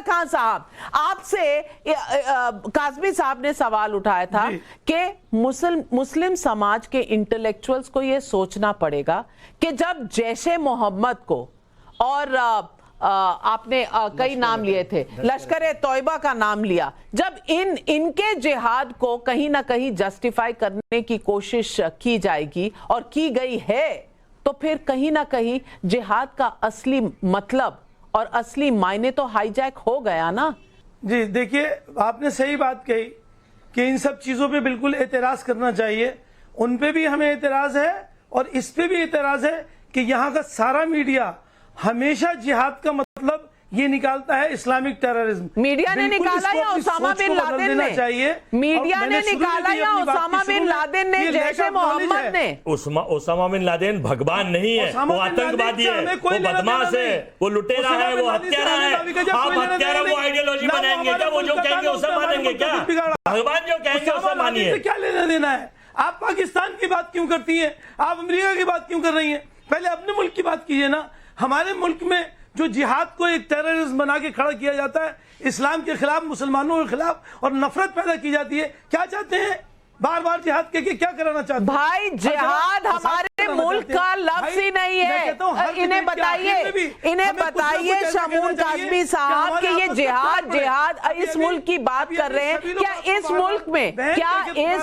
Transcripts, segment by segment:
खान साहब, आपसे काज़मी साहब ने सवाल उठाया था कि मुस्लिम समाज के इंटेलेक्चुअल्स को यह सोचना पड़ेगा कि जब जैशे मोहम्मद को और आपने कई नाम लिए थे, लश्कर तौयबा का नाम लिया, जब इनके जिहाद को कहीं ना कहीं जस्टिफाई करने की कोशिश की जाएगी और की गई है, तो फिर कहीं ना कहीं जिहाद का असली मतलब और असली मायने तो हाईजैक हो गया ना। जी देखिए, आपने सही बात कही कि इन सब चीजों पे बिल्कुल एतराज करना चाहिए, उन पे भी हमें एतराज है और इस पे भी एतराज है कि यहाँ का सारा मीडिया हमेशा जिहाद का मतलब ये निकालता है इस्लामिक टेररिज्म। मीडिया ने निकाला या ओसामा बिन लादेन ने? मीडिया ने निकाला या ओसामा बिन लादेन ने, जैशे मोहम्मद ने? ओसामा बिन लादेन भगवान नहीं है, वो आतंकवादी है, वो बदमाश है, वो लुटेरा है, वो हत्यारा है। आप हत्यारा वो आइडियोलॉजी बनाएंगे क्या? वो जो कहेंगे उसे मानेंगे क्या? भगवान जो कहेंगे उसे मानिए। क्या लेना देना है? आप पाकिस्तान की बात क्यों करती हैं? आप अमेरिका की बात क्यों कर रही हैं? पहले अपने मुल्क की बात कीजिए ना। हमारे मुल्क में जो जिहाद को एक टेररिज्म बना के खड़ा किया जाता है, इस्लाम के खिलाफ, मुसलमानों के खिलाफ, और नफरत पैदा की जाती है। क्या चाहते हैं? बार बार जिहाद के क्या कराना चाहते हैं? भाई जिहाद हमारे मुल्क का लफ्ज ही नहीं है। इन्हें बताइए शमून काज़मी साहब कि ये जिहाद इस मुल्क की बात कर रहे हैं। क्या इस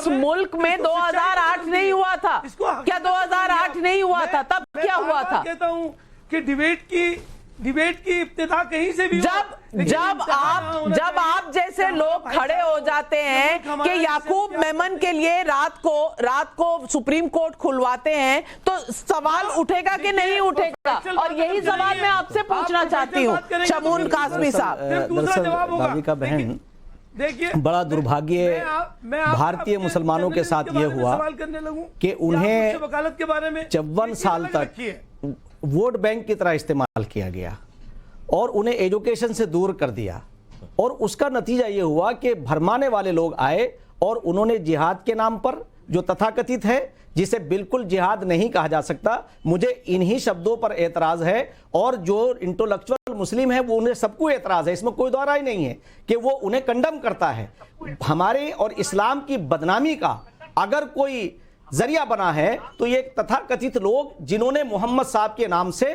मुल्क में 2008 नहीं हुआ था? क्या 2008 नहीं हुआ था? तब क्या हुआ था? कहता हूं कि डिबेट की इब्तिदा कहीं से भी जब आप जैसे लोग खड़े हो जाते हैं कि याकूब मेमन के लिए रात को सुप्रीम कोर्ट खुलवाते हैं, तो सवाल उठेगा कि नहीं उठेगा? और यही सवाल मैं आपसे पूछना चाहती हूँ शमून काज़मी साहब। दरअसल बहन, देखिए, बड़ा दुर्भाग्य भारतीय मुसलमानों के साथ ये हुआ कि उन्हें 54 साल तक वोट बैंक की तरह इस्तेमाल किया गया और उन्हें एजुकेशन से दूर कर दिया, और उसका नतीजा ये हुआ कि भरमाने वाले लोग आए और उन्होंने जिहाद के नाम पर, जो तथाकथित है, जिसे बिल्कुल जिहाद नहीं कहा जा सकता, मुझे इन्हीं शब्दों पर एतराज है। और जो इंटेलेक्चुअल मुस्लिम है वो उन्हें सबको एतराज है, इसमें कोई दो राय नहीं है कि वो उन्हें कंडम करता है। हमारे और इस्लाम की बदनामी का अगर कोई जरिया बना है तो ये तथाकथित लोग जिन्होंने मोहम्मद साहब के नाम से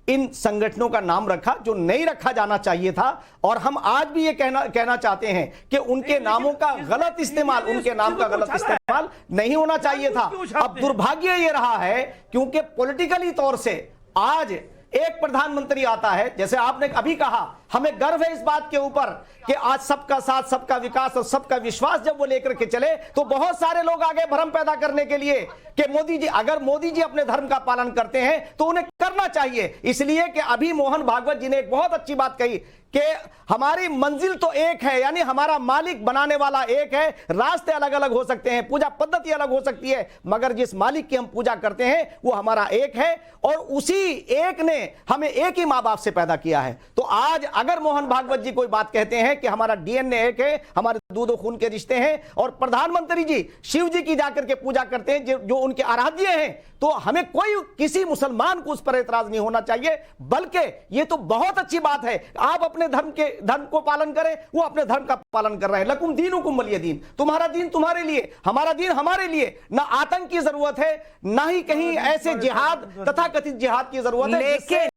इन संगठनों का नाम रखा, जो नहीं रखा जाना चाहिए था। और हम आज भी ये कहना चाहते हैं कि उनके नामों का गलत इस्तेमाल, उनके नाम का गलत इस्तेमाल नहीं होना चाहिए था। अब दुर्भाग्य ये रहा है क्योंकि पॉलिटिकली तौर से आज एक प्रधानमंत्री आता है, जैसे आपने अभी कहा, हमें गर्व है इस बात के ऊपर कि आज सबका साथ, सबका विकास और सबका विश्वास जब वो लेकर के चले तो बहुत सारे लोग आगे भ्रम पैदा करने के लिए कि मोदी जी, अगर मोदी जी अपने धर्म का पालन करते हैं तो उन्हें करना चाहिए। इसलिए कि अभी मोहन भागवत जी ने एक बहुत अच्छी बात कही कि हमारी मंजिल तो एक है, यानी हमारा मालिक बनाने वाला एक है। रास्ते अलग अलग हो सकते हैं, पूजा पद्धति अलग हो सकती है, मगर जिस मालिक की हम पूजा करते हैं वो हमारा एक है, और उसी एक ने हमें एक ही माँ बाप से पैदा किया है। तो आज अगर मोहन भागवत जी कोई बात कहते हैं कि हमारा डीएनए एक है, हमारे दूध और खून के रिश्ते हैं, और प्रधानमंत्री जी शिव जी की जाकर के पूजा करते हैं जो उनके आराध्य हैं, तो हमें कोई, किसी मुसलमान को उस पर एतराज नहीं होना चाहिए। बल्कि ये तो बहुत अच्छी बात है, आप अपने धर्म को पालन करें, वो अपने धर्म का पालन कर रहे हैं। लकुम दीनुकुम वलिय दीन, तुम्हारा दीन तुम्हारे लिए, हमारा दीन हमारे लिए। ना आतंक की जरूरत है, ना ही कहीं ऐसे जिहाद, तथाकथित जिहाद की जरूरत है।